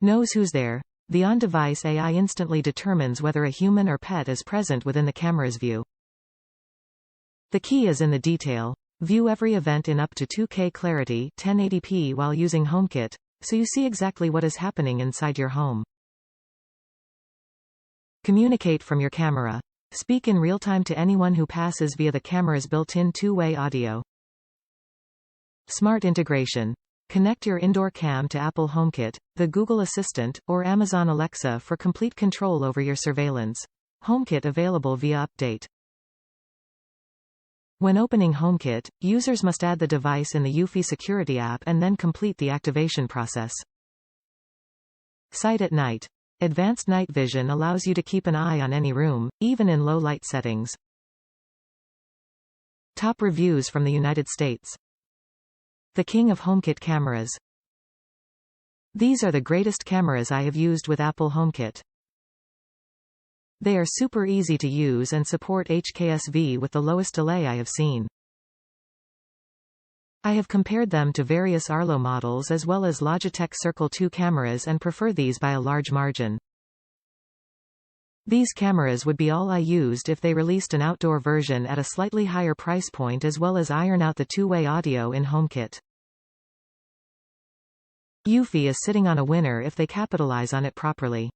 Knows who's there. The on-device AI instantly determines whether a human or pet is present within the camera's view. The key is in the detail. View every event in up to 2K clarity 1080p while using HomeKit, so you see exactly what is happening inside your home. Communicate from your camera. Speak in real time to anyone who passes via the camera's built-in two-way audio. Smart integration. Connect your IndoorCam to Apple HomeKit, the Google Assistant, or Amazon Alexa for complete control over your surveillance. HomeKit available via update. When opening HomeKit, users must add the device in the Eufy security app and then complete the activation process. Sight at night. Advanced night vision allows you to keep an eye on any room, even in low light settings. Top reviews from the United States. The king of HomeKit cameras. These are the greatest cameras I have used with Apple HomeKit. They are super easy to use and support HKSV with the lowest delay I have seen. I have compared them to various Arlo models as well as Logitech Circle 2 cameras and prefer these by a large margin. These cameras would be all I used if they released an outdoor version at a slightly higher price point as well as iron out the two-way audio in HomeKit. Eufy is sitting on a winner if they capitalize on it properly.